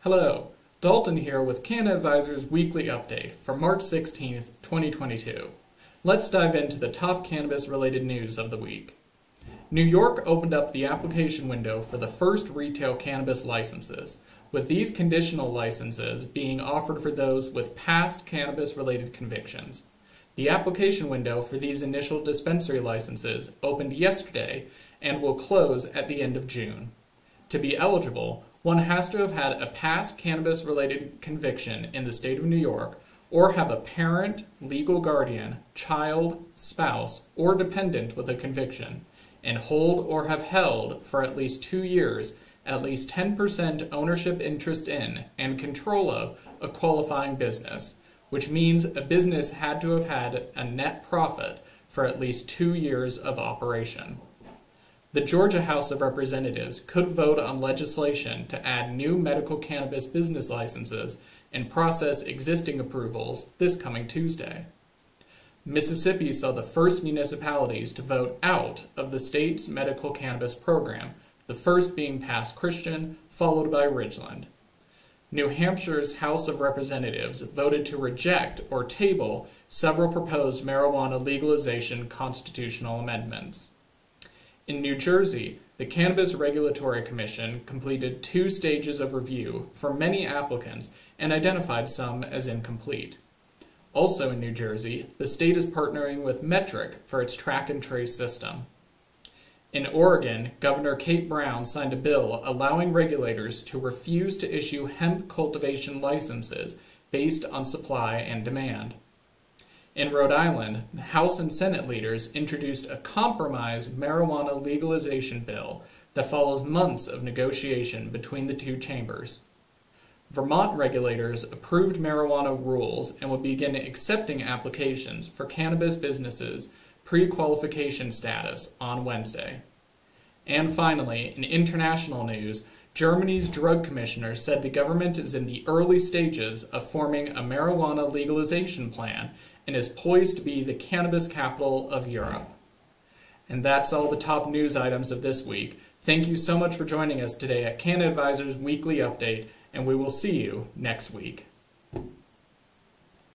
Hello, Dalton here with Canada Advisor's Weekly Update for March 16th, 2022. Let's dive into the top cannabis-related news of the week. New York opened up the application window for the first retail cannabis licenses, with these conditional licenses being offered for those with past cannabis-related convictions. The application window for these initial dispensary licenses opened yesterday and will close at the end of June. To be eligible, one has to have had a past cannabis-related conviction in the state of New York or have a parent, legal guardian, child, spouse, or dependent with a conviction, and hold or have held for at least 2 years at least 10% ownership interest in and control of a qualifying business, which means a business had to have had a net profit for at least 2 years of operation. The Georgia House of Representatives could vote on legislation to add new medical cannabis business licenses and process existing approvals this coming Tuesday. Mississippi saw the first municipalities to vote out of the state's medical cannabis program, the first being Pass Christian, followed by Ridgeland. New Hampshire's House of Representatives voted to reject or table several proposed marijuana legalization constitutional amendments. In New Jersey, the Cannabis Regulatory Commission completed 2 stages of review for many applicants and identified some as incomplete. Also in New Jersey, the state is partnering with Metric for its track and trace system. In Oregon, Governor Kate Brown signed a bill allowing regulators to refuse to issue hemp cultivation licenses based on supply and demand. In Rhode Island, the House and Senate leaders introduced a compromise marijuana legalization bill that follows months of negotiation between the 2 chambers. Vermont regulators approved marijuana rules and will begin accepting applications for cannabis businesses' pre-qualification status on Wednesday. And finally, in international news, Germany's drug commissioner said the government is in the early stages of forming a marijuana legalization plan and is poised to be the cannabis capital of Europe. And that's all the top news items of this week. Thank you so much for joining us today at Canada Advisor's Weekly Update, and we will see you next week.